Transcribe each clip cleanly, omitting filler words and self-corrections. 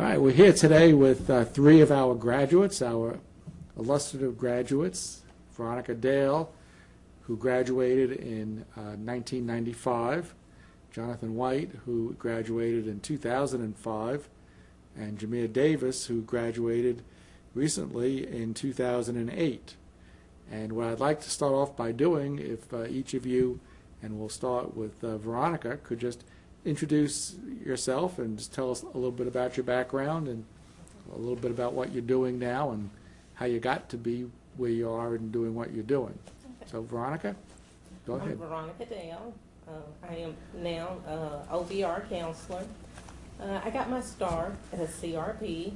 All right, we're here today with three of our graduates, our illustrative graduates, Veronica Dale, who graduated in 1995, Jonathan White, who graduated in 2005, and Jamia Davis, who graduated recently in 2008. And what I'd like to start off by doing, if each of you, and we'll start with Veronica, could just introduce yourself and just tell us a little bit about your background and a little bit about what you're doing now and how you got to be where you are and doing what you're doing. Okay. So Veronica, go ahead. I'm Veronica Dale. I am now OBR counselor. I got my start at a CRP,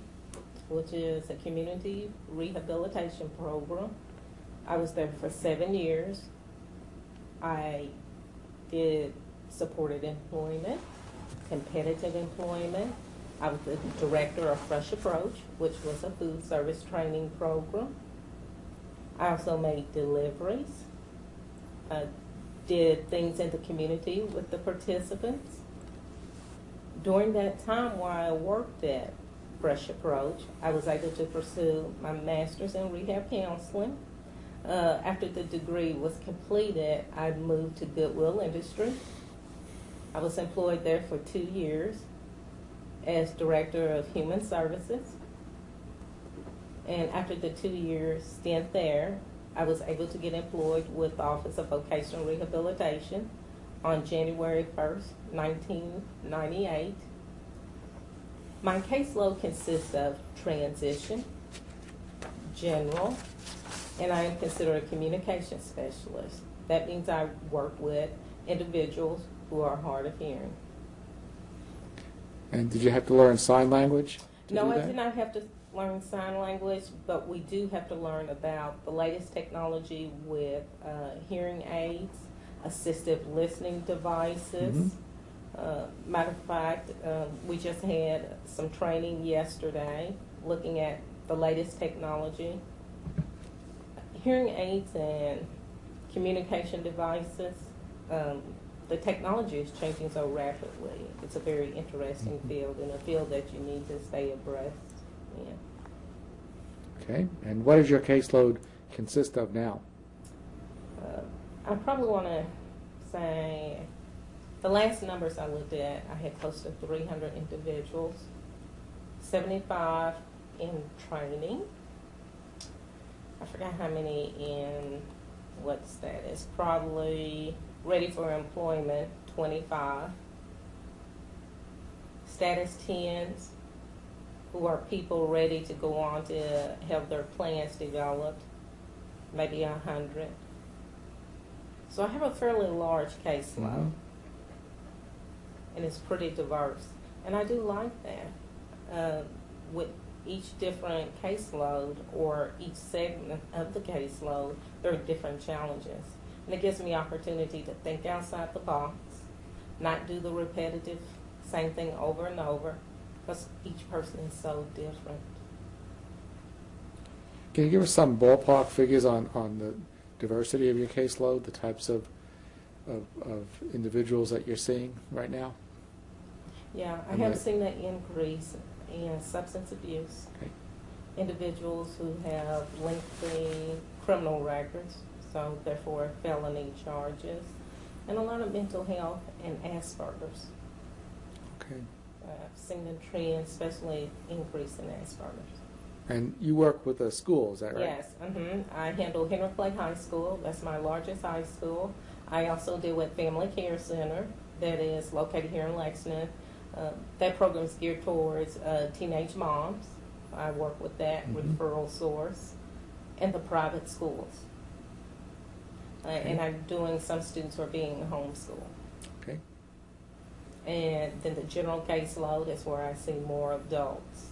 which is a community rehabilitation program. I was there for 7 years. I did supported employment, competitive employment. I was the director of Fresh Approach, which was a food service training program. I also made deliveries, did things in the community with the participants. During that time while I worked at Fresh Approach, I was able to pursue my master's in rehab counseling. After the degree was completed, I moved to Goodwill Industries. I was employed there for 2 years as Director of Human Services. And after the 2 years stint there, I was able to get employed with the Office of Vocational Rehabilitation on January 1st, 1998. My caseload consists of transition, general, and I am considered a communication specialist. That means I work with individuals who are hard of hearing. And did you have to learn sign language? No, I did not have to learn sign language, but we do have to learn about the latest technology with hearing aids, assistive listening devices. Matter of fact, we just had some training yesterday looking at the latest technology. Hearing aids and communication devices, the technology is changing so rapidly. It's a very interesting field and a field that you need to stay abreast in. Okay, and what does your caseload consist of now? I probably want to say the last numbers I looked at, I had close to 300 individuals, 75 in training. I forgot how many in what status, probably ready for employment, 25. Status 10s, who are people ready to go on to have their plans developed, maybe 100. So I have a fairly large caseload, and it's pretty diverse. And I do like that. With each different caseload or each segment of the caseload, there are different challenges. And it gives me opportunity to think outside the box, not do the repetitive same thing over and over, because each person is so different. Can you give us some ballpark figures on the diversity of your caseload, the types of individuals that you're seeing right now? Yeah, I have seen an increase in substance abuse, individuals who have lengthy criminal records, so therefore felony charges, and a lot of mental health and Asperger's. Okay. I've seen the trend, especially increase in Asperger's. And you work with a school, is that right? Yes. I handle Henry Clay High School. That's my largest high school. I also deal with Family Care Center that is located here in Lexington. That program is geared towards teenage moms. I work with that referral source, and the private schools. And I'm doing some students who are being homeschooled. Okay. And then the general caseload is where I see more adults.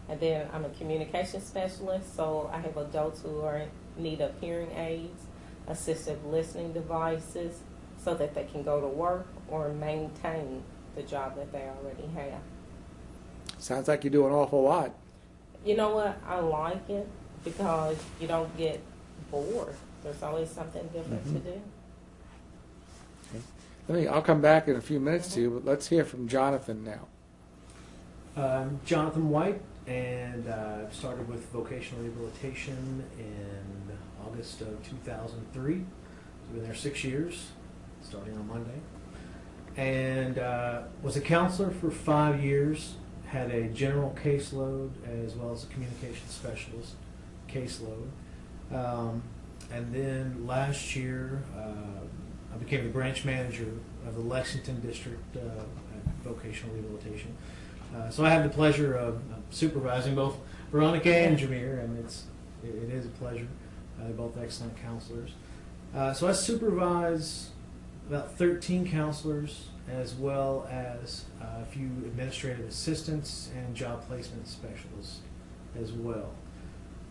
And then I'm a communication specialist, so I have adults who are in need of hearing aids, assistive listening devices, so that they can go to work or maintain the job that they already have. Sounds like you do an awful lot. You know what? I like it because you don't get bored. There's always something different to do. Okay. I'll come back in a few minutes to you, but let's hear from Jonathan now. Jonathan White, and started with vocational rehabilitation in August of 2003. So been there 6 years, starting on Monday. And was a counselor for 5 years, had a general caseload as well as a communication specialist caseload. And then last year, I became the branch manager of the Lexington District Vocational Rehabilitation. So I have the pleasure of supervising both Veronica and Jameer, and it is a pleasure. They're both excellent counselors. So I supervise about 13 counselors, as well as a few administrative assistants and job placement specialists as well.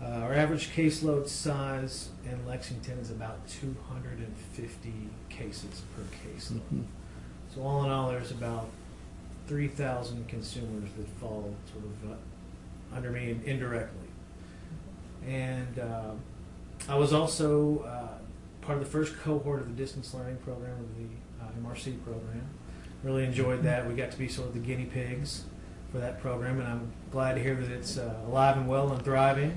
Our average caseload size in Lexington is about 250 cases per caseload. Mm-hmm. So all in all, there's about 3,000 consumers that fall sort of under me indirectly. And I was also part of the first cohort of the distance learning program of the MRC program. Really enjoyed that. We got to be sort of the guinea pigs for that program, and I'm glad to hear that it's alive and well and thriving.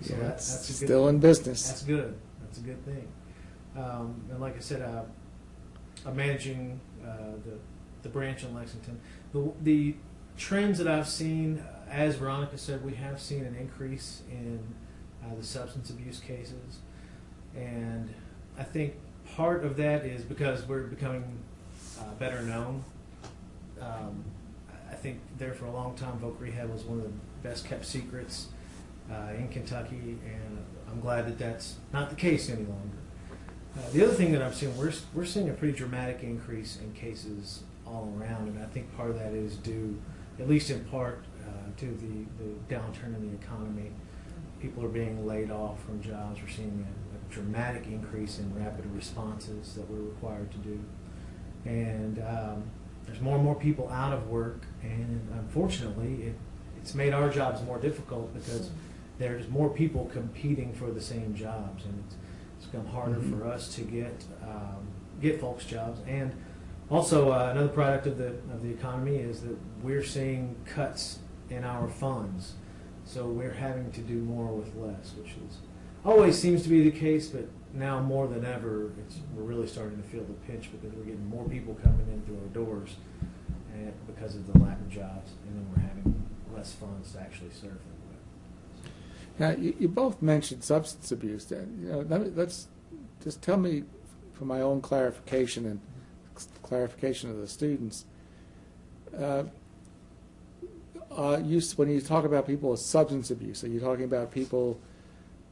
So Yeah, that's a good still thing. in business. That's good. That's a good thing. And like I said, I'm managing the branch in Lexington. The trends that I've seen, as Veronica said, we have seen an increase in the substance abuse cases, and I think part of that is because we're becoming better known. I think there for a long time, voc rehab was one of the best kept secrets in Kentucky, and I'm glad that that's not the case any longer. The other thing that I'm seeing, we're seeing a pretty dramatic increase in cases all around, and I think part of that is due, at least in part, to the downturn in the economy. People are being laid off from jobs. We're seeing a dramatic increase in rapid responses that we're required to do, and there's more and more people out of work, and unfortunately, it's made our jobs more difficult because there's more people competing for the same jobs, and it's become harder for us to get folks jobs. And also, another product of the economy is that we're seeing cuts in our funds, so we're having to do more with less, which is always seems to be the case, but now more than ever, we're really starting to feel the pinch because we're getting more people coming in through our doors, and because of the lack of jobs, and then we're having less funds to actually serve them with. Now, you both mentioned substance abuse. Let's just tell me, for my own clarification and clarification of the students, when you talk about people with substance abuse, are you talking about people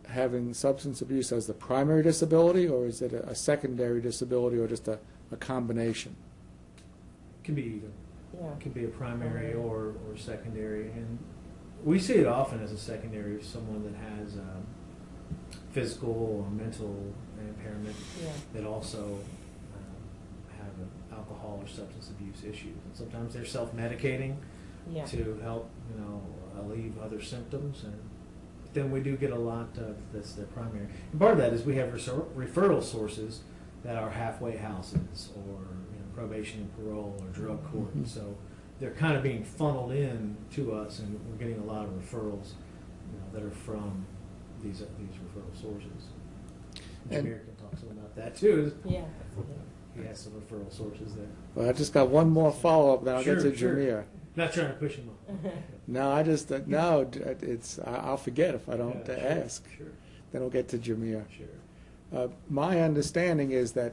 having substance abuse as the primary disability, or is it a secondary disability, or just a combination? It can be either. Yeah. It can be a primary or secondary, and we see it often as a secondary of someone that has physical or mental impairment that also have an alcohol or substance abuse issues. And sometimes they're self-medicating to help, alleviate other symptoms, and then we do get a lot of that's their primary. And part of that is we have referral sources that are halfway houses or probation and parole or drug court, and so they're kind of being funneled in to us, and we're getting a lot of referrals that are from these referral sources. And Jameer can talk some about that too. Yeah. He has some referral sources there. Well, I just got one more follow-up, then I'll get to Sure. Jameer. Not trying to push him up. No, I'll forget if I don't ask. Sure. Then we'll get to Jameer. Sure. My understanding is that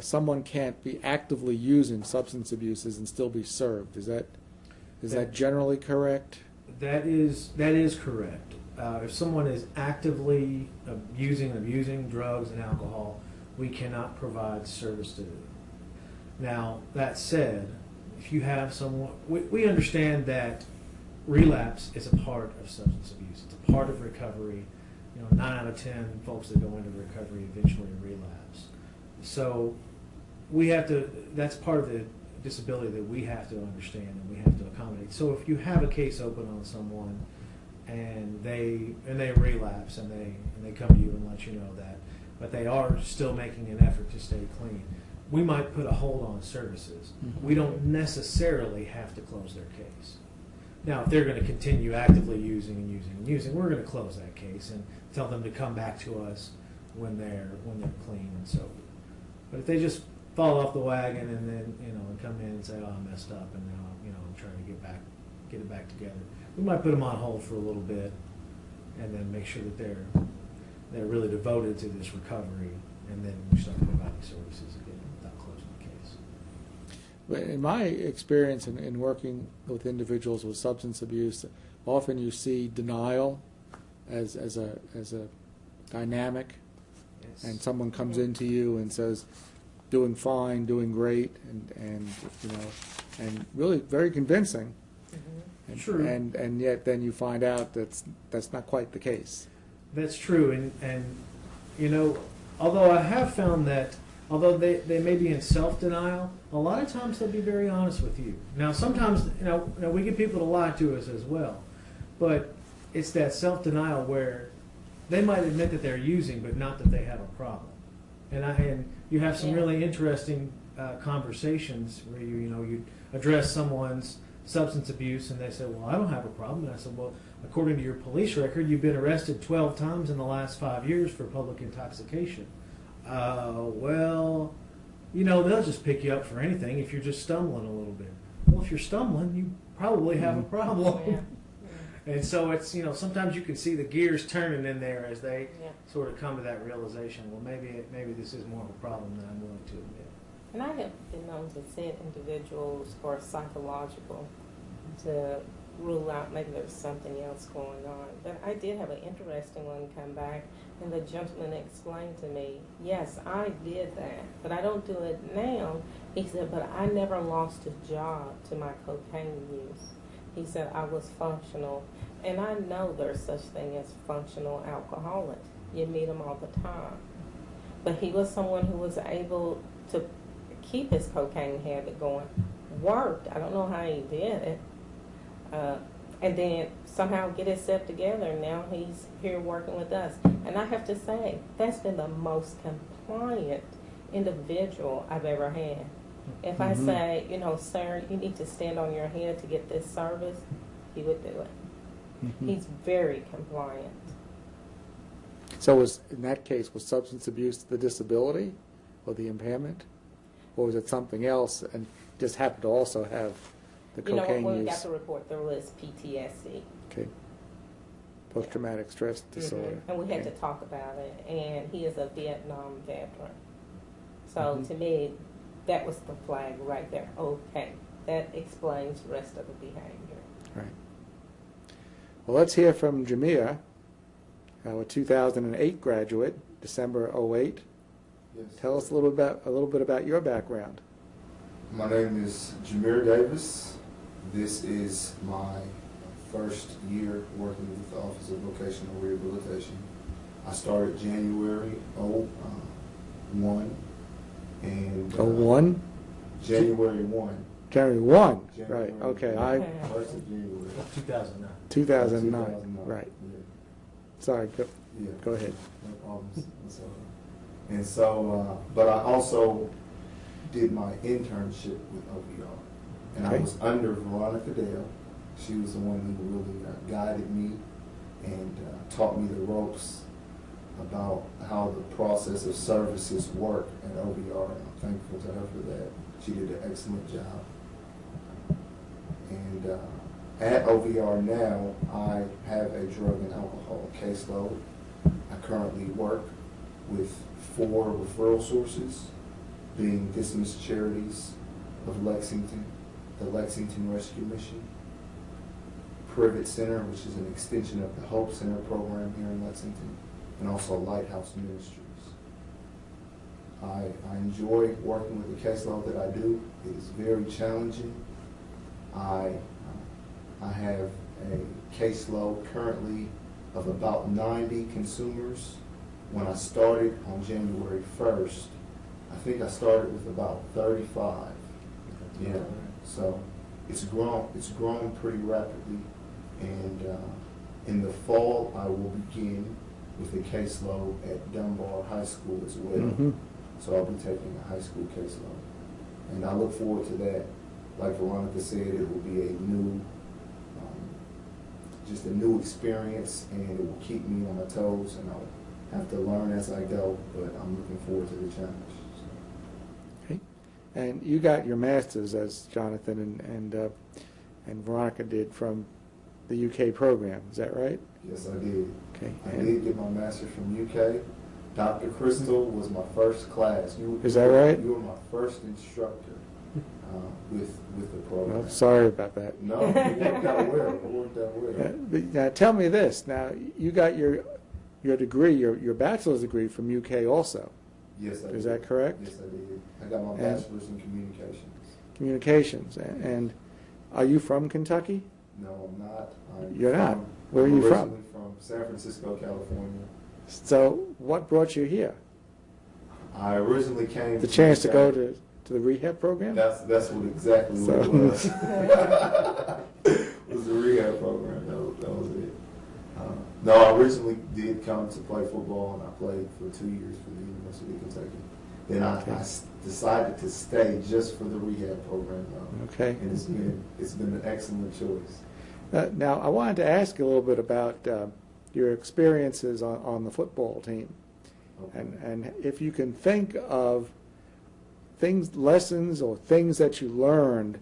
someone can't be actively using substance abuses and still be served. Is that generally correct? That is correct. If someone is actively abusing drugs and alcohol, we cannot provide service to them. Now, that said, if you have someone, we understand that relapse is a part of substance abuse. It's a part of recovery. 9 out of 10 folks that go into recovery eventually relapse. So we have to, that's part of the disability that we have to understand and we have to accommodate. So if you have a case open on someone and they relapse and they come to you and let you know that, but they are still making an effort to stay clean, we might put a hold on services. We don't necessarily have to close their case. Now, if they're going to continue actively using and using and using, we're going to close that case and tell them to come back to us when they're clean and sober. But if they just fall off the wagon and then and come in and say, "Oh, I messed up," and now I'm trying to get it back together, we might put them on hold for a little bit, and then make sure that they're really devoted to this recovery, and then we start providing services again without closing the case. But in my experience in working with individuals with substance abuse, often you see denial as a dynamic, and someone comes into you and says, "Doing fine, doing great," and really very convincing. Mm-hmm. True. And yet then you find out that's not quite the case. That's true, and although I have found that, although they may be in self-denial, a lot of times they'll be very honest with you. Now, sometimes, we get people to lie to us as well, but it's that self-denial where they might admit that they're using, but not that they have a problem. And you have some really interesting conversations where you address someone's substance abuse, and they say, "Well, I don't have a problem." And I said, "Well, according to your police record, you've been arrested 12 times in the last 5 years for public intoxication." Well, they'll just pick you up for anything if you're just stumbling a little bit. Well, if you're stumbling, you probably have a problem. Yeah. And so it's, sometimes you can see the gears turning in there as they sort of come to that realization, well, maybe this is more of a problem than I'm willing to admit. And I have been known to send individuals for psychological to rule out maybe there's something else going on. But I did have an interesting one come back, and the gentleman explained to me, "Yes, I did that, but I don't do it now." He said, "But I never lost a job to my cocaine use." He said, "I was functional." And I know there's such thing as functional alcoholics. You meet them all the time. But he was someone who was able to keep his cocaine habit going. Worked. I don't know how he did it. And then somehow get himself together, and now he's here working with us. And I have to say, that's been the most compliant individual I've ever had. If I say, "Sir, you need to stand on your head to get this service," he would do it. He's very compliant. So in that case, was substance abuse the disability or the impairment? Or was it something else and just happened to also have the cocaine when we use? got the report, there was PTSD. Okay. Post-traumatic stress disorder. And we had to talk about it. And he is a Vietnam veteran. So to me, that was the flag right there. Okay, that explains the rest of the behavior. Right. Well, let's hear from Jameer, our 2008 graduate, December '08. Yes. Tell us a little bit about your background. My name is Jameer Davis. This is my first year working with the Office of Vocational Rehabilitation. I started January 01. And 01? January 1. January 1. January Right. Okay. 1st of January. 2009. 2009. Right. Yeah. Sorry. Yeah. Go ahead. No problems. And so, but I also did my internship with OVR. And I was under Veronica Dale. She was the one who really guided me and taught me the ropes about how the process of services work at OVR, and I'm thankful to her for that. She did an excellent job. And at OVR now, I have a drug and alcohol caseload. I currently work with 4 referral sources, being Dismissed Charities of Lexington, the Lexington Rescue Mission, Privet Center, which is an extension of the Hope Center program here in Lexington, and also Lighthouse Ministries. I enjoy working with the caseload that I do. It is very challenging. I have a caseload currently of about 90 consumers. When I started on January 1st, I think I started with about 35. Yeah, so it's grown pretty rapidly, and in the fall I will begin with a caseload at Dunbar High School as well. So I'll be taking a high school caseload, and I look forward to that. Like Veronica said, it will be a new just a new experience, and it will keep me on my toes, and I'll have to learn as I go, but I'm looking forward to the challenge. So. Okay. And you got your master's, as Jonathan and Veronica did, from the UK program. Is that right? Yes, I did. Okay. I did get my master's from UK. Dr. Crystal was my first class. Is that right? You were my first instructor with the program. Well, sorry about that. No, it worked out well. It worked out well. Now, tell me this. Now, you got your degree, your bachelor's degree from UK also. Yes, I did. Is that correct? Yes, I did. I got my bachelor's in communications. Communications. And are you from Kentucky? No, I'm not. You're not? Where are you from? I'm originally from San Francisco, California. So what brought you here? I originally came The chance to go to the rehab program? That's what exactly what it was. It was the rehab program. That was it. No, I originally did come to play football, and I played for 2 years for the University of Kentucky. Then I decided to stay just for the rehab program, though. Okay. And it's been an excellent choice. Now, I wanted to ask you a little bit about your experiences on the football team. Okay. And if you can think of lessons or things that you learned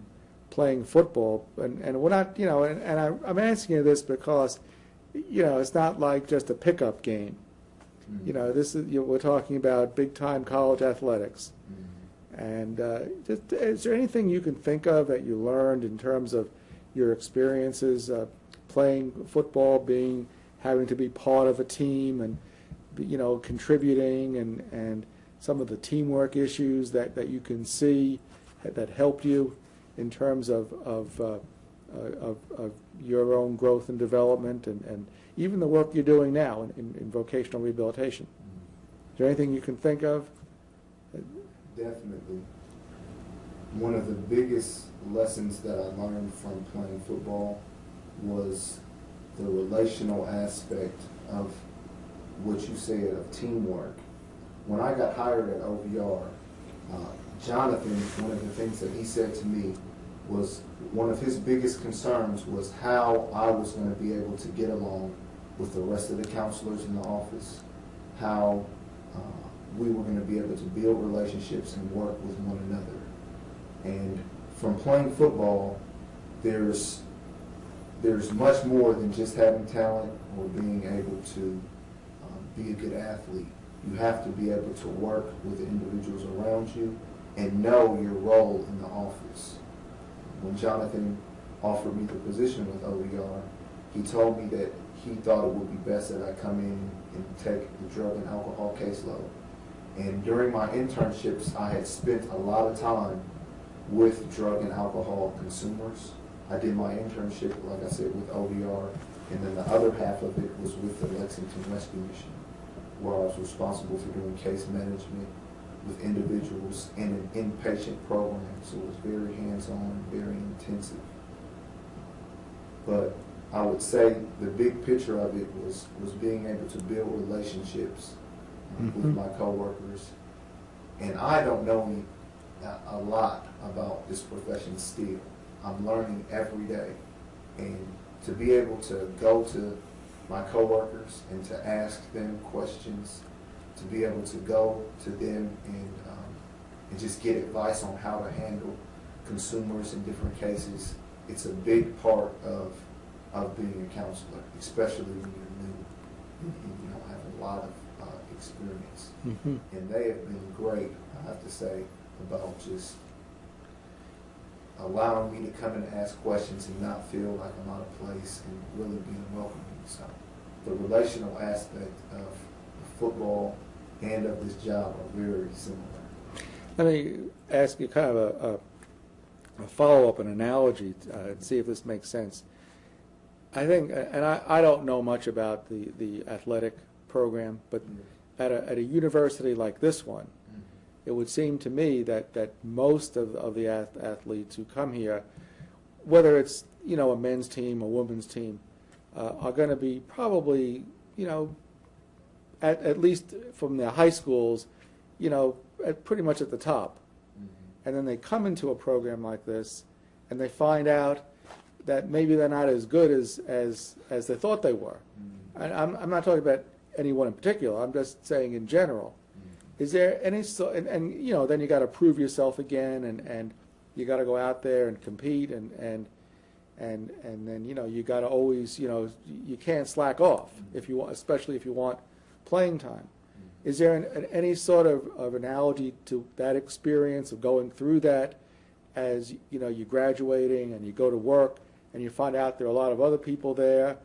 playing football, and we're not, I'm asking you this because, it's not like just a pickup game. Mm-hmm. This is, we're talking about big-time college athletics. Mm-hmm. And is there anything you can think of that you learned in terms of your experiences playing football, having to be part of a team, and contributing, and some of the teamwork issues that you can see that helped you in terms of your own growth and development, and even the work you're doing now in vocational rehabilitation? Is there anything you can think of? Definitely. One of the biggest lessons that I learned from playing football was the relational aspect of what you said, of teamwork. When I got hired at OVR, Jonathan, one of the things that he said to me was one of his biggest concerns was how I was going to be able to get along with the rest of the counselors in the office, how we were going to be able to build relationships and work with one another. And from playing football, there's much more than just having talent or being able to be a good athlete. You have to be able to work with the individuals around you and know your role in the office. When Jonathan offered me the position with OVR, he told me that he thought it would be best that I come in and take the drug and alcohol caseload. And during my internships, I had spent a lot of time with drug and alcohol consumers. I did my internship, like I said, with OVR, and then the other half of it was with the Lexington Rescue Mission, where I was responsible for doing case management with individuals in an inpatient program. So it was very hands-on, very intensive. But I would say the big picture of it was being able to build relationships with my coworkers. And I don't know a lot about this profession still. I'm learning every day. And to be able to go to my coworkers and to ask them questions, to be able to go to them and just get advice on how to handle consumers in different cases, it's a big part of being a counselor, especially when you're new and you don't have a lot of experience. Mm-hmm. And they have been great, I have to say, about just allowing me to come and ask questions and not feel like I'm out of place and really being welcoming. So the relational aspect of football and of this job are very similar. Let me ask you kind of a follow-up, an analogy, and see if this makes sense. I think, and I don't know much about the athletic program, but at a university like this one, it would seem to me that most of the athletes who come here, whether it's a men's team or women's team, are going to be probably at least from their high schools, pretty much at the top. And then they come into a program like this, and they find out that maybe they're not as good as they thought they were. I'm not talking about anyone in particular. I'm just saying in general. Is there any and you know, then you got to prove yourself again, and you got to go out there and compete, and then you know, you got to always, you know, you can't slack off if you want, especially if you want playing time. Is there any sort of analogy to that experience of going through that, as you know, you're graduating and you go to work and you find out there are a lot of other people there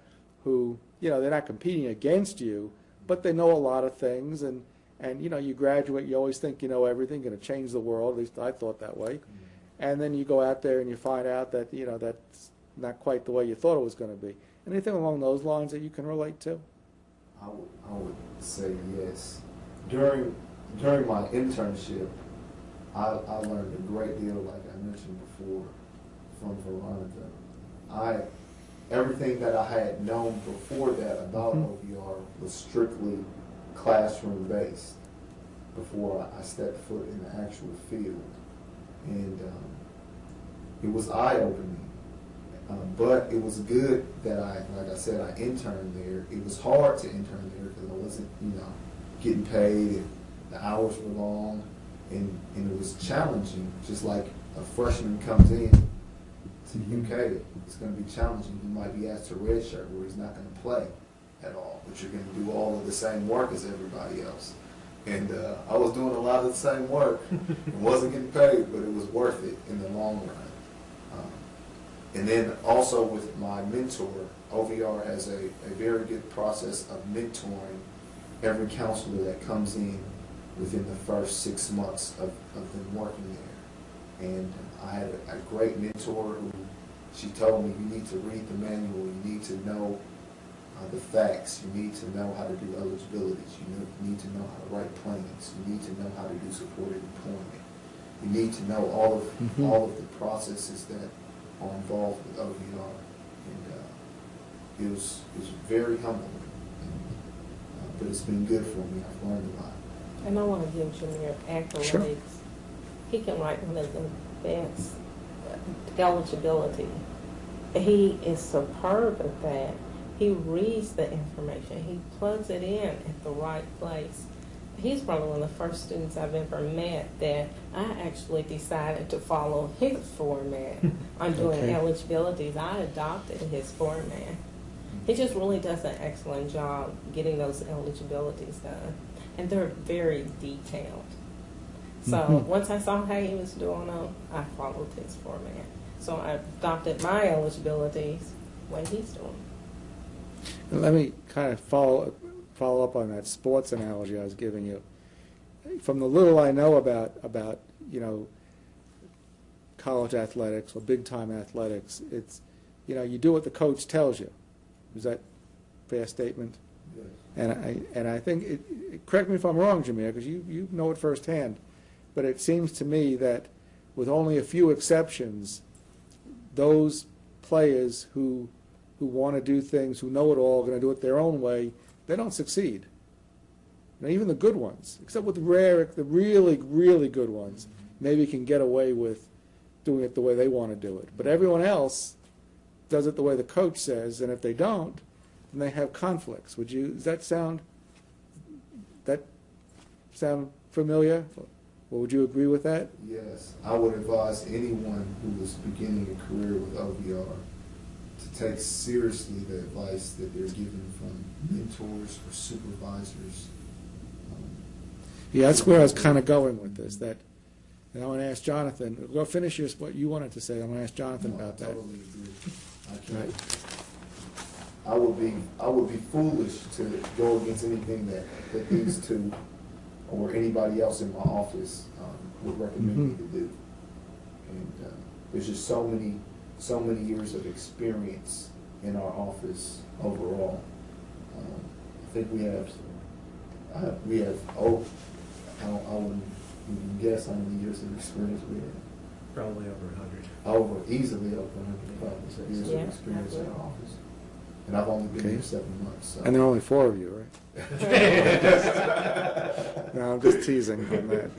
who, you know, they're not competing against you, but they know a lot of things, and you know, you graduate, you always think you know everything, going to change the world, at least I thought that way. And then you go out there and you find out that, you know, that's not quite the way you thought it was going to be. Anything along those lines that you can relate to? I would say yes. During my internship, I learned a great deal, like I mentioned before, from Veronica. Everything that I had known before that about OVR was strictly classroom based before I stepped foot in the actual field, and it was eye-opening. But it was good that like I said, I interned there. It was hard to intern there because I wasn't, you know, getting paid, and the hours were long, and it was challenging. Just like a freshman comes in to the UK, it's going to be challenging. He might be asked to redshirt where he's not going to play at all, but you're going to do all of the same work as everybody else. And I was doing a lot of the same work and wasn't getting paid, but it was worth it in the long run. And then also with my mentor, OVR has a very good process of mentoring every counselor that comes in within the first 6 months of them working there. And I had a great mentor who, she told me, you need to read the manual, you need to know the facts, you need to know how to do eligibilities, you need to know how to write plans, you need to know how to do supported employment, you need to know all of the processes that are involved with OVR. And it was very humbling, but it's been good for me. I've learned a lot. And I want to give Jameer accolades. Sure. He can write one of the best eligibility. He is superb at that. He reads the information. He plugs it in at the right place. He's probably one of the first students I've ever met that I actually decided to follow his format on doing eligibilities. I adopted his format. He just really does an excellent job getting those eligibilities done. And they're very detailed. So once I saw how he was doing them, I followed his format. So I adopted my eligibilities when he's doing them. Let me kind of follow up on that sports analogy I was giving you. From the little I know about you know, college athletics or big time athletics, it's, you know, you do what the coach tells you. Is that a fair statement? Yes. And I think correct me if I'm wrong, Jameer, because you know it firsthand, but it seems to me that with only a few exceptions, those players who want to do things, who know it all, going to do it their own way, they don't succeed. Now, even the good ones, except with the really, really good ones, maybe can get away with doing it the way they want to do it. But everyone else does it the way the coach says, and if they don't, then they have conflicts. Does that sound familiar? Or would you agree with that? Yes. I would advise anyone who is beginning a career with OVR to take seriously the advice that they're given from mentors or supervisors. Yeah, that's where I was kind of going with this. That, and I want to ask Jonathan. Go finish what you wanted to say. I'm going to ask Jonathan about that. I totally agree. I can't. Right. I would be foolish to go against anything that these two or anybody else in my office would recommend me to do. And there's just so many years of experience in our office overall. I think we have I wouldn't even guess how many years of experience we have. Probably over 100. Easily over 100 years of experience in our office. And I've only been here 7 months. So. And there are only 4 of you, right? No, I'm just teasing on that.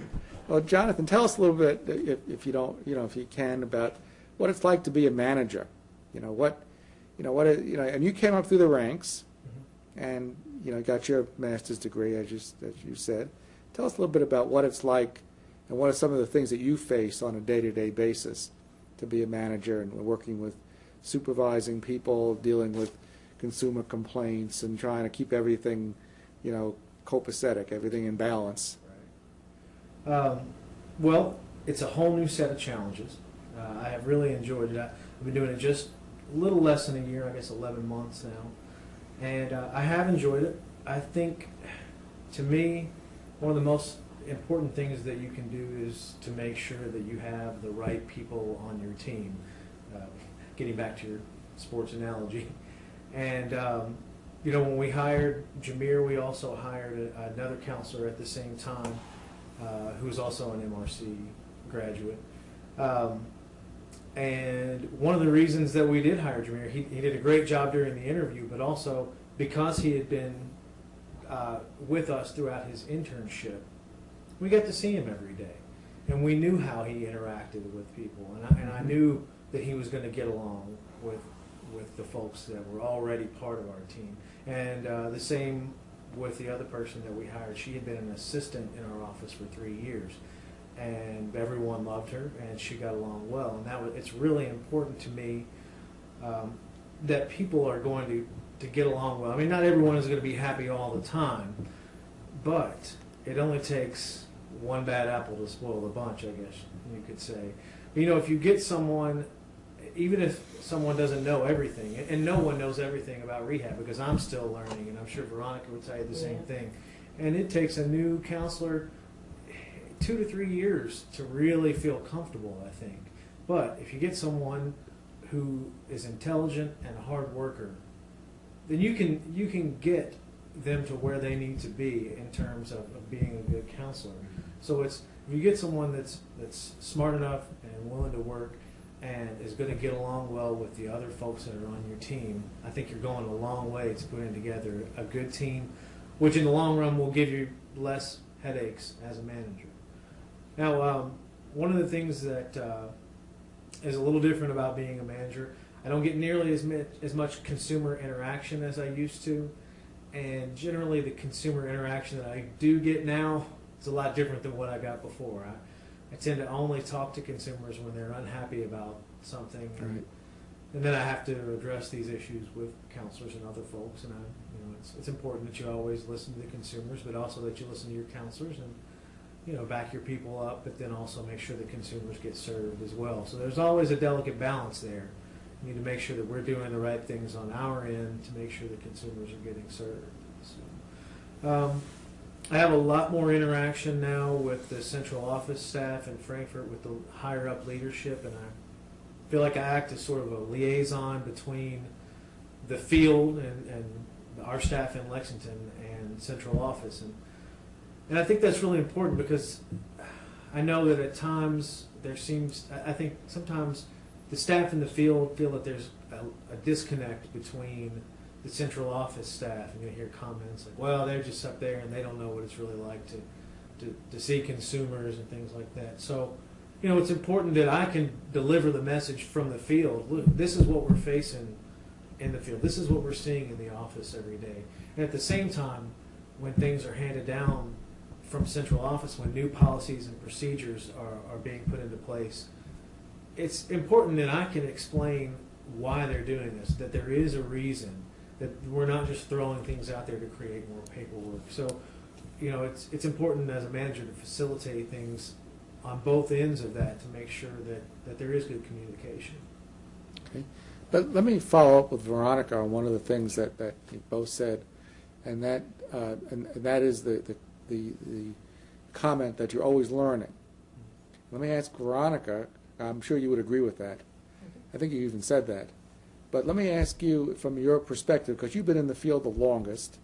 Well, Jonathan, tell us a little bit, if you don't, if you can, about what it's like to be a manager And you came up through the ranks, and got your master's degree, as you said. Tell us a little bit about what it's like, and what are some of the things that you face on a day-to-day basis to be a manager and working with supervising people, dealing with consumer complaints, and trying to keep everything, copacetic, everything in balance. Right. Well, it's a whole new set of challenges. I have really enjoyed it. I've been doing it just a little less than a year, I guess 11 months now. And I have enjoyed it. I think, to me, one of the most important things that you can do is to make sure that you have the right people on your team. Getting back to your sports analogy. And, when we hired Jameer, we also hired another counselor at the same time who was also an MRC graduate. And one of the reasons that we did hire Jameer, he did a great job during the interview, but also because he had been with us throughout his internship, we got to see him every day. And we knew how he interacted with people. And I knew that he was going to get along with the folks that were already part of our team. And the same with the other person that we hired. She had been an assistant in our office for 3 years. And everyone loved her, and she got along well. And it's really important to me that people are going to get along well. I mean, not everyone is going to be happy all the time, but it only takes one bad apple to spoil the bunch, I guess you could say. If you get someone, even if someone doesn't know everything, and no one knows everything about rehab, because I'm still learning, and I'm sure Veronica would tell you the same thing, and it takes a new counselor 2 to 3 years to really feel comfortable, I think. But if you get someone who is intelligent and a hard worker, then you can get them to where they need to be in terms of being a good counselor. So if you get someone that's smart enough and willing to work and is going to get along well with the other folks that are on your team, I think you're going a long way to putting together a good team, which in the long run will give you less headaches as a manager. Now, one of the things that is a little different about being a manager, I don't get nearly as much consumer interaction as I used to, and generally the consumer interaction that I do get now is a lot different than what I got before. I tend to only talk to consumers when they're unhappy about something, Right. and then I have to address these issues with counselors and other folks. And it's important that you always listen to the consumers, but also that you listen to your counselors and back your people up, but then also make sure the consumers get served as well. So there's always a delicate balance there. We need to make sure that we're doing the right things on our end to make sure the consumers are getting served. So, I have a lot more interaction now with the central office staff in Frankfurt, with the higher up leadership, and I feel like I act as sort of a liaison between the field and our staff in Lexington and central office. And I think that's really important, because I know that at times I think sometimes the staff in the field feel that there's a disconnect between the central office staff, and you hear comments like, well, they're just up there and they don't know what it's really like to see consumers and things like that. So, it's important that I can deliver the message from the field. Look, this is what we're facing in the field. This is what we're seeing in the office every day. And at the same time, when things are handed down from central office, when new policies and procedures are being put into place, it's important that I can explain why they're doing this, that there is a reason, that we're not just throwing things out there to create more paperwork. So, it's important as a manager to facilitate things on both ends of that, to make sure that there is good communication. Okay. But let me follow up with Veronica on one of the things that you both said, and that is the comment that you're always learning. Let me ask Veronica, I'm sure you would agree with that. I think you even said that. But let me ask you, from your perspective, because you've been in the field the longest,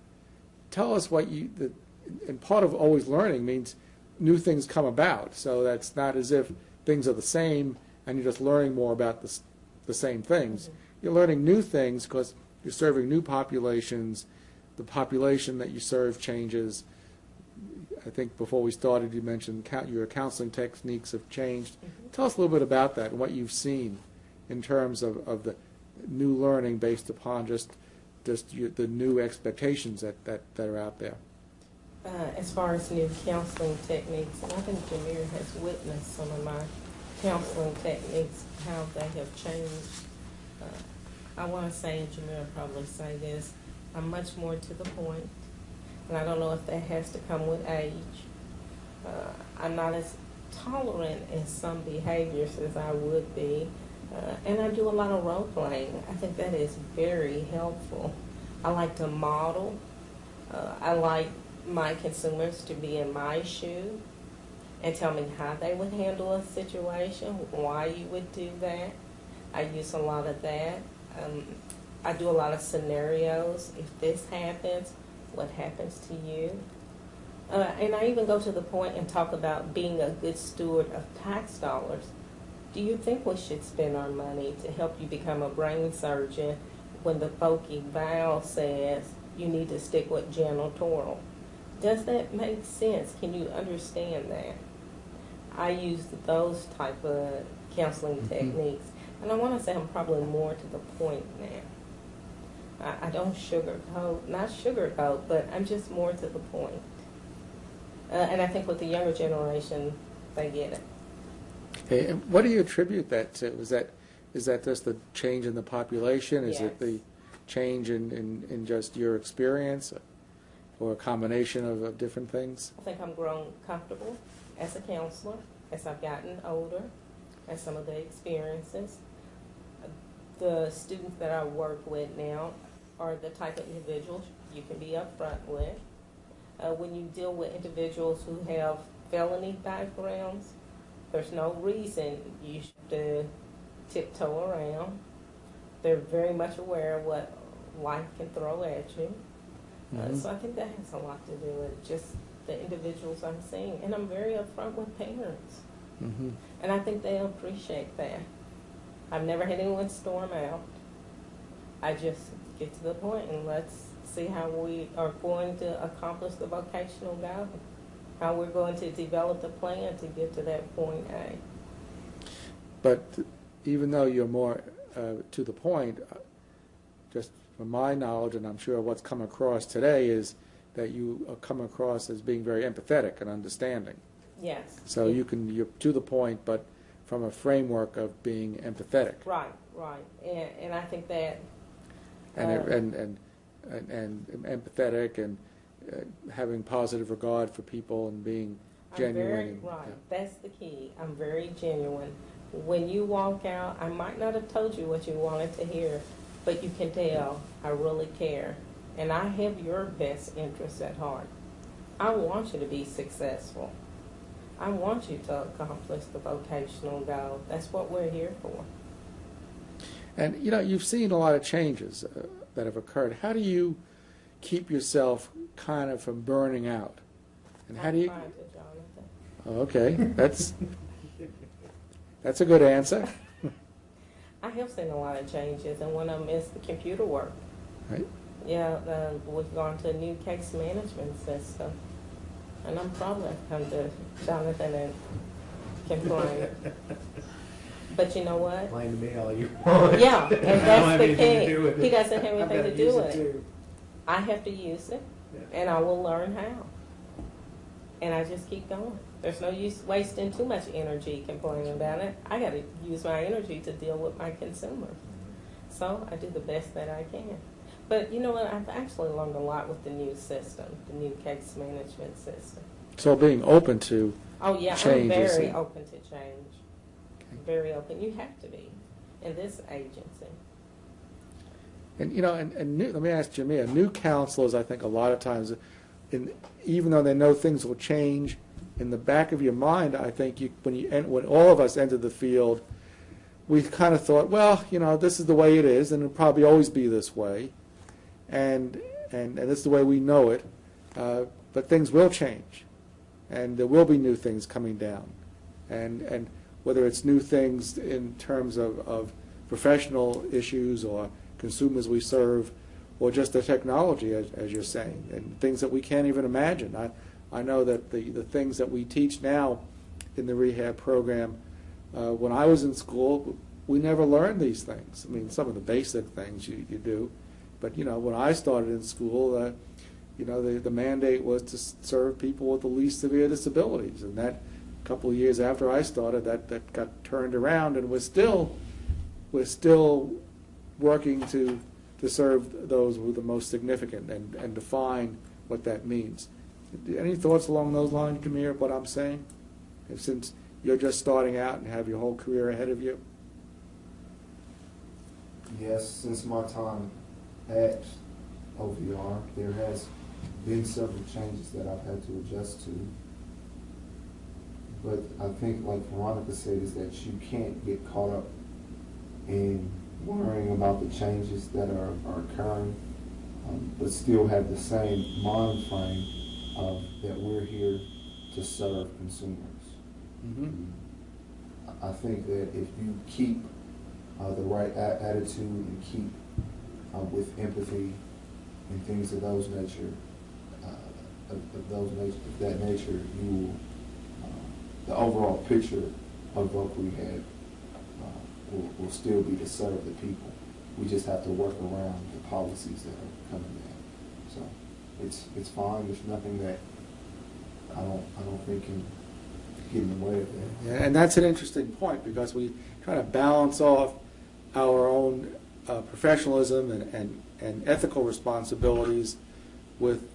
tell us and part of always learning means new things come about. So that's not as if things are the same and you're just learning more about the same things. You're learning new things because you're serving new populations. The population that you serve changes. I think before we started, you mentioned your counseling techniques have changed. Tell us a little bit about that and what you've seen in terms of new learning based upon just the new expectations that are out there. As far as new counseling techniques, and I think Jameer has witnessed some of my counseling techniques, how they have changed. I want to say, and Jameer will probably say this, I'm much more to the point, and I don't know if that has to come with age. I'm not as tolerant in some behaviors as I would be, and I do a lot of role playing. I think that is very helpful. I like to model. I like my consumers to be in my shoe and tell me how they would handle a situation, why you would do that. I use a lot of that. I do a lot of scenarios. If this happens, what happens to you? And I even go to the point and talk about being a good steward of tax dollars. Do you think we should spend our money to help you become a brain surgeon when the folky vow says you need to stick with janitorial? Does that make sense? Can you understand that? I use those type of counseling techniques. And I want to say I'm probably more to the point now. I don't sugarcoat, not sugarcoat, but I'm just more to the point. And I think with the younger generation, they get it. Okay, and what do you attribute that to? Is that just the change in the population? Is it Yes. the change in just your experience, or a combination of different things? I think I'm grown comfortable as a counselor as I've gotten older, and some of the experiences. The students that I work with now are the type of individuals you can be upfront with. When you deal with individuals who have felony backgrounds, there's no reason you should tiptoe around. They're very much aware of what life can throw at you. So I think that has a lot to do with just the individuals I'm seeing. And I'm very upfront with parents. And I think they appreciate that. I've never had anyone storm out. I just get to the point and let's see how we are going to accomplish the vocational goal, how we're going to develop the plan to get to that point A. But even though you're more to the point, just from my knowledge, and I'm sure what's come across today, is that you come across as being very empathetic and understanding. Yes. So you're to the point, but from a framework of being empathetic. Right. And I think that... And empathetic and having positive regard for people and being genuine. That's the key. I'm very genuine. When you walk out, I might not have told you what you wanted to hear, but you can tell I really care. And I have your best interests at heart. I want you to be successful. I want you to accomplish the vocational goal. That's what we're here for. And, you've seen a lot of changes that have occurred. How do you keep yourself kind of from burning out? And how do you... I'm trying to, Jonathan. Oh, okay, that's a good answer. I have seen a lot of changes, and one of them is the computer work. Right. Yeah, we've gone to a new case management system, and I'm probably come to Jonathan and complain. But you know what? Complain to me all you want. Yeah, and I don't that's have the anything to key. do with it. He doesn't have I've anything gotta to do use with it. too. I have to use it, Yeah. and I will learn how. And I just keep going. There's no use wasting too much energy complaining about it. I got to use my energy to deal with my consumers. So I do the best that I can. But you know what? I've actually learned a lot with the new system, the new case management system. So being open to Oh yeah, I'm changes. very open to change. Very open. You have to be in this agency. And let me ask Jamia, new counselors, I think a lot of times, even though they know things will change, in the back of your mind, I think when all of us entered the field, we kind of thought, well, this is the way it is, and it'll probably always be this way, and this is the way we know it. But things will change, and there will be new things coming down, and whether it's new things in terms of professional issues or consumers we serve, or just the technology, as you're saying, and things that we can't even imagine. I know that the things that we teach now in the rehab program, when I was in school, we never learn these things. I mean, some of the basic things you do, but when I started in school, the mandate was to serve people with the least severe disabilities, and that a couple of years after I started, that got turned around, and we're still working to serve those with the most significant and define what that means. Any thoughts along those lines, Kamir, what I'm saying? And since you're just starting out and have your whole career ahead of you? Yes, since my time at OVR, there has been several changes that I've had to adjust to. But I think, like Veronica said, is that you can't get caught up in worrying about the changes that are occurring, but still have the same mind frame of that we're here to serve consumers. Mm-hmm. I think that if you keep the right attitude and keep with empathy and things of those nature, of that nature, you will, the overall picture of voc rehab will still be to serve the people. We just have to work around the policies that are coming in. So it's fine. There's nothing that I don't think can get in the way of that. Yeah, and that's an interesting point, because we try to balance off our own professionalism and ethical responsibilities with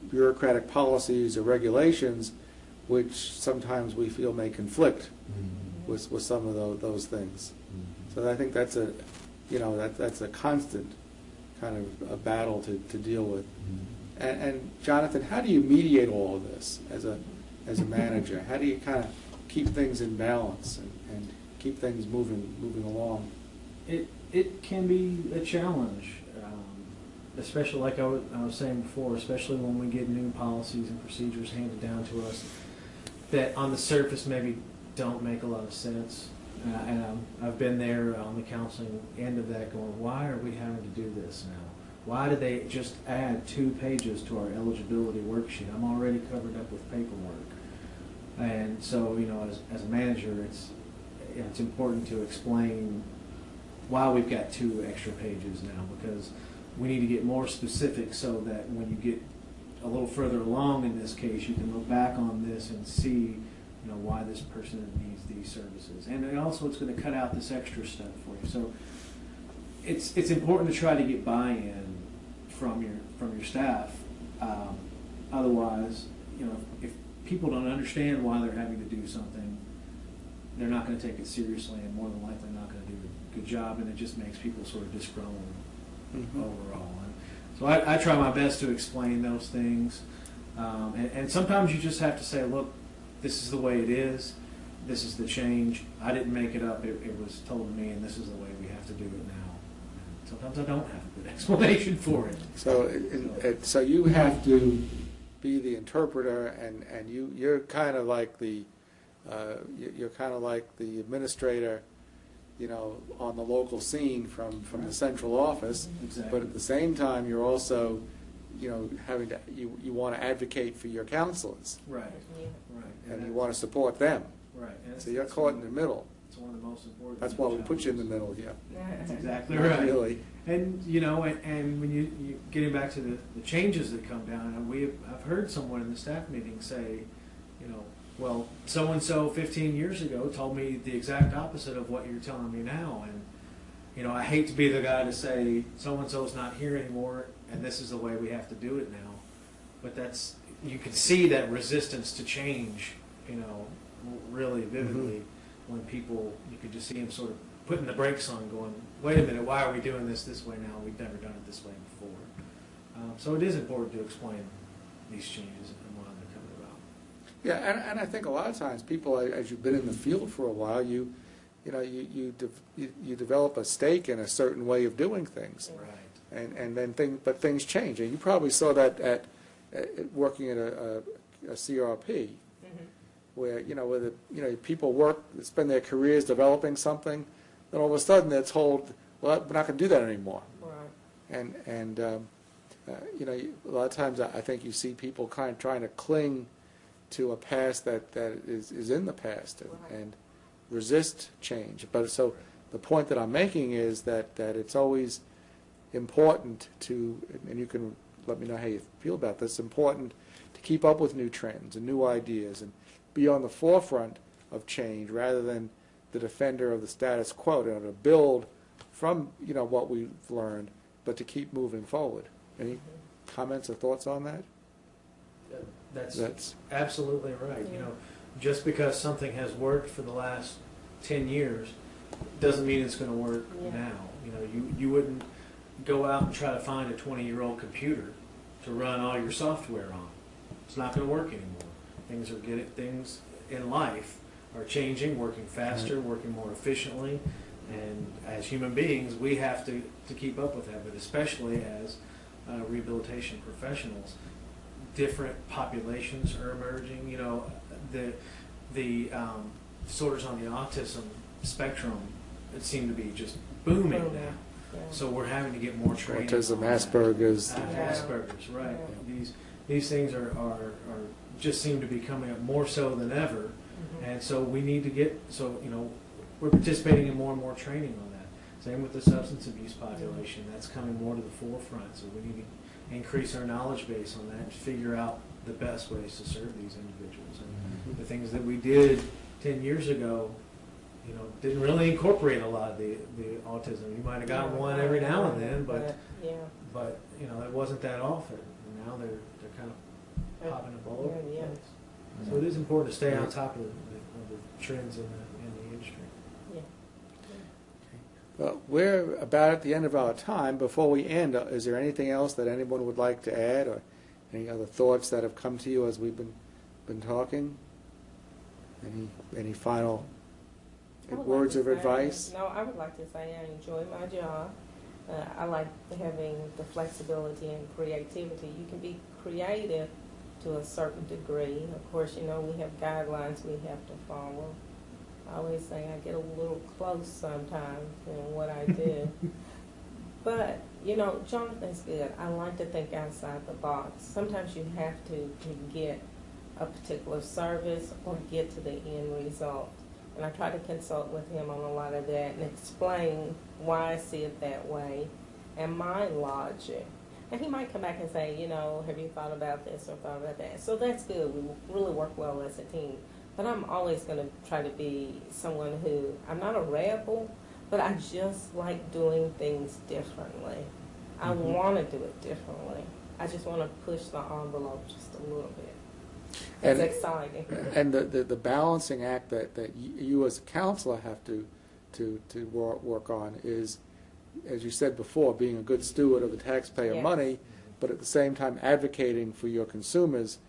bureaucratic policies or regulations, which sometimes we feel may conflict with some of those things. So I think that's a constant kind of a battle to deal with. And Jonathan, how do you mediate all of this as a manager? How do you kind of keep things in balance and keep things moving along? It can be a challenge, especially like I was saying before, especially when we get new policies and procedures handed down to us that on the surface maybe don't make a lot of sense. And I've been there on the counseling end of that going, why are we having to do this now? Why did they just add 2 pages to our eligibility worksheet? I'm already covered up with paperwork. And so, as a manager, it's important to explain why we've got 2 extra pages now, because we need to get more specific so that when you get a little further along in this case, you can look back on this and see why this person needs these services. And also it's going to cut out this extra stuff for you. So it's important to try to get buy-in from your staff. Otherwise, if people don't understand why they're having to do something, they're not going to take it seriously, and more than likely not going to do a good job, and it just makes people sort of disgruntled overall. And so I try my best to explain those things. And sometimes you just have to say, look, this is the way it is. This is the change. I didn't make it up. It was told to me, and this is the way we have to do it now. And sometimes I don't have a good explanation for it. So you have to be the interpreter, and you're kind of like the administrator, on the local scene from the central office. Exactly. But at the same time, you're also having to you want to advocate for your counselors, Right. Yeah. Right. and you want to support them. Right. And So you're caught in the middle. It's one of the most important. That's why we put you in the middle. Yeah, That's exactly Not right. really. And and when you getting back to the changes that come down, and I've heard someone in the staff meeting say, well, so and so 15 years ago told me the exact opposite of what you're telling me now, and I hate to be the guy to say so and so's not here anymore, and this is the way we have to do it now. But you can see that resistance to change, really vividly when people, you could just see them sort of putting the brakes on, going, wait a minute, why are we doing this way now? We've never done it this way before. So it is important to explain these changes and why they're coming about. Yeah, and I think a lot of times people, as you've been in the field for a while, you develop a stake in a certain way of doing things, Right. and then things change, and you probably saw that at working at a CRP, where people spend their careers developing something, then all of a sudden they're told, well, we're not going to do that anymore. Right. And a lot of times I think you see people kind of trying to cling to a past that is in the past, Right. and resist change. But so the point that I'm making is that it's always important to, and you can let me know how you feel about this, important to keep up with new trends and new ideas and be on the forefront of change rather than the defender of the status quo, to build from what we've learned, but to keep moving forward. Any comments or thoughts on that? That's absolutely right. Yeah. Just because something has worked for the last 10 years doesn't mean it's going to work now. You wouldn't go out and try to find a 20-year-old computer to run all your software on. It's not going to work anymore. Things in life are changing, working faster, working more efficiently, and as human beings, we have to keep up with that. But especially as rehabilitation professionals, different populations are emerging. The disorders on the autism spectrum seem to be just booming now. Yeah. So we're having to get more training. Autism, on that. Asperger's. Asperger's, right. Yeah. These things are just seem to be coming up more so than ever, and so we need to get we're participating in more training on that. Same with the substance abuse population. That's coming more to the forefront. So we need to increase our knowledge base on that and figure out the best ways to serve these individuals. And the things that we did 10 years ago, didn't really incorporate a lot of the autism. You might have gotten one every now and then, but it wasn't that often. And now they're kind of popping up all over the place. So it is important to stay on top of the trends in the industry. Yeah. Well, we're about at the end of our time. Before we end, is there anything else that anyone would like to add, or any other thoughts that have come to you as we've been talking? Any final words of advice? No, I would like to say I enjoy my job. I like having the flexibility and creativity. You can be creative to a certain degree. Of course, we have guidelines we have to follow. I always say I get a little close sometimes in what I do. But, Jonathan's good. I like to think outside the box. Sometimes you have to get a particular service or get to the end result. And I try to consult with him on a lot of that and explain why I see it that way and my logic. And he might come back and say, have you thought about this or thought about that? So that's good. We really work well as a team. But I'm always going to try to be someone who, I'm not a rebel, but I just like doing things differently. I want to do it differently. I just want to push the envelope just a little bit. It's exciting. And the balancing act that you as a counselor have to work on is, as you said before, being a good steward of the taxpayer money, but at the same time advocating for your consumers.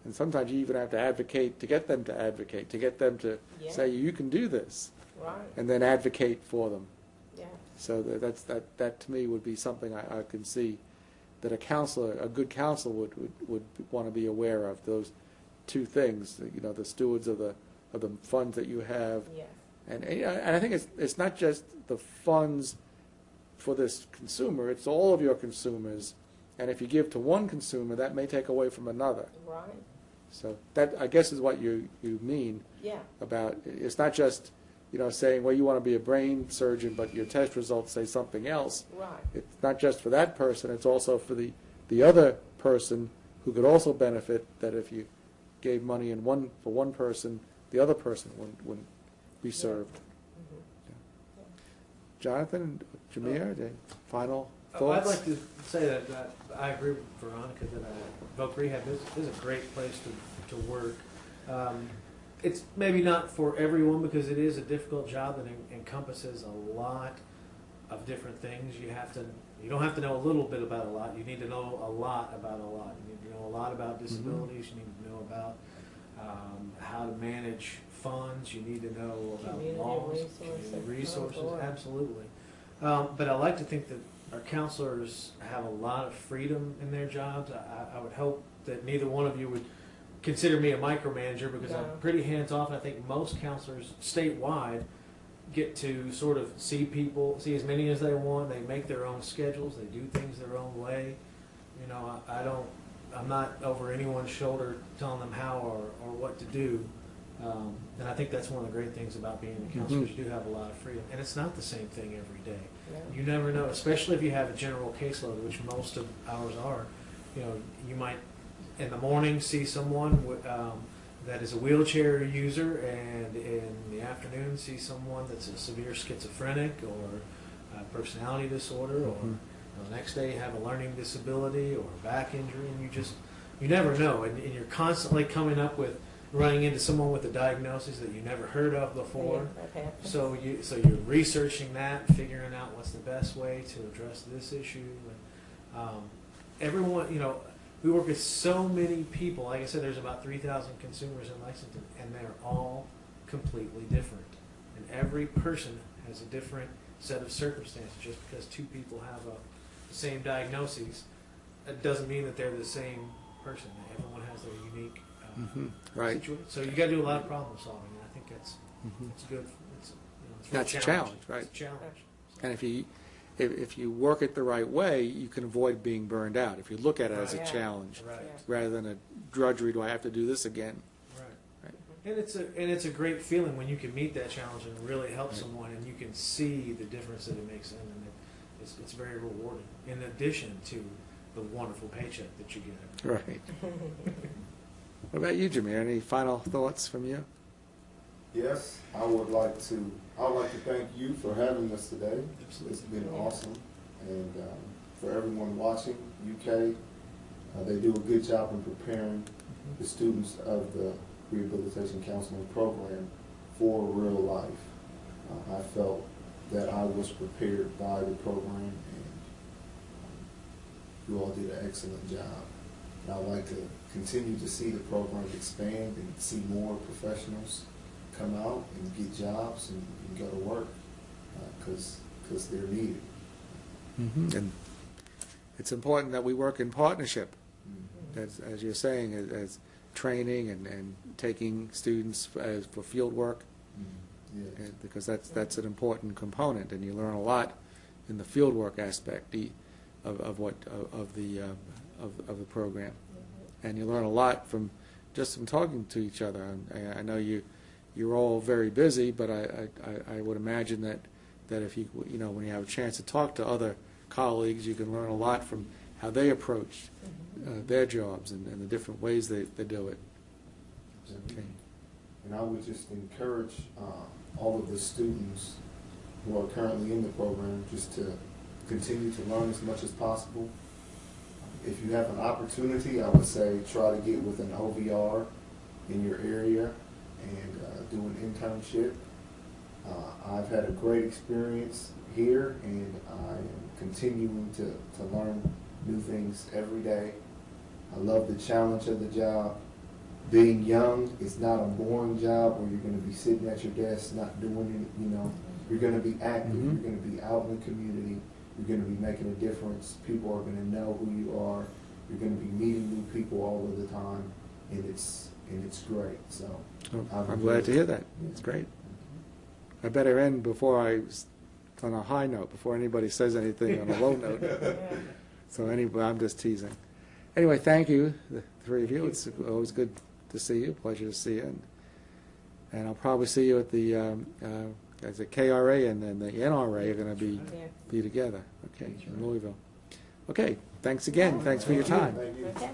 And sometimes you even have to advocate to get them to advocate, to get them to say, you can do this. Right. And then advocate for them. Yeah. So that to me would be something I can see that a good counselor would want to be aware of, those two things, the stewards of the funds that you have. Yeah. And I think it's not just the funds for this consumer, it's all of your consumers. And if you give to one consumer, that may take away from another. Right. So that, I guess, is what you mean about, it's not just, saying, well, you want to be a brain surgeon, but your test results say something else. Right. It's not just for that person, it's also for the other person who could also benefit, that if you gave money for one person, the other person wouldn't be served. Mm-hmm. Jonathan, Jameer, the final thoughts? I'd like to say that I agree with Veronica that Voc Rehab is a great place to work. It's maybe not for everyone because it is a difficult job that encompasses a lot of different things. You don't have to know a little bit about a lot. You need to know a lot about a lot. You need to know a lot about disabilities. You need to know about how to manage funds. You need to know about laws, community resources. Absolutely. But I like to think that our counselors have a lot of freedom in their jobs. I would hope that neither one of you would consider me a micromanager because I'm pretty hands-off. I think most counselors statewide get to sort of see as many as they want. They make their own schedules. They do things their own way. I'm not over anyone's shoulder telling them how or what to do. And I think that's one of the great things about being a counselor is you do have a lot of freedom. And it's not the same thing every day. Yeah. You never know, especially if you have a general caseload, which most of ours are. You know, you might in the morning see someone that is a wheelchair user, and in the afternoon see someone that's a severe schizophrenic or a personality disorder, or the next day you have a learning disability or a back injury, and you never know, and you're constantly coming up with running into someone with a diagnosis that you never heard of before. Yeah, okay. So you're researching that, figuring out what's the best way to address this issue. And, everyone, you know, we work with so many people. Like I said, there's about 3,000 consumers in Lexington, and they're all completely different. And every person has a different set of circumstances. Just because two people have the same diagnoses, it doesn't mean that they're the same person. Everyone has their unique Right. situation. So you got to do a lot of problem solving, and I think it's good. It's, it's That's a really challenge, right? It's a challenge. And if you work it the right way, you can avoid being burned out. If you look at it as a Right. challenge Right. rather than a drudgery, do I have to do this again? Right. Right. And it's a great feeling when you can meet that challenge and really help someone, and you can see the difference that it makes in them. And it's very rewarding. In addition to the wonderful paycheck that you get. Right. What about you, Jameer? Any final thoughts from you? Yes, I would like to thank you for having us today. Absolutely. It's been awesome. And for everyone watching, UK, they do a good job in preparing the students of the Rehabilitation Counseling Program for real life. I felt that I was prepared by the program, and you all did an excellent job. And I'd like to continue to see the program expand and see more professionals come out and get jobs and go to work because they're needed. And it's important that we work in partnership, as you're saying, as training and taking students for field work, Yes. because that's an important component, and you learn a lot in the field work aspect of the program, and you learn a lot from talking to each other. I know you're all very busy, but I would imagine that if you when you have a chance to talk to other colleagues, you can learn a lot from how they approach their jobs and the different ways they do it. Okay. And I would just encourage all of the students who are currently in the program just to continue to learn as much as possible. If you have an opportunity, I would say try to get with an OVR in your area and do an internship. I've had a great experience here, and I am continuing to learn new things every day. I love the challenge of the job. Being young is not a boring job where you're going to be sitting at your desk not doing it. You're going to be active. You're going to be out in the community. You're going to be making a difference. People are going to know who you are. You're going to be meeting new people all of the time, and it's great. So I'm glad to hear that. It's great. I better end on a high note before anybody says anything on a low note. So anyway, I'm just teasing. Anyway, thank you, the three of you. It's always good to see you. Pleasure to see you. And I'll probably see you at the as the KRA and then the NRA are going to be together. Okay, in Louisville. Okay, thanks again. Thanks for your time. Thank you. Okay.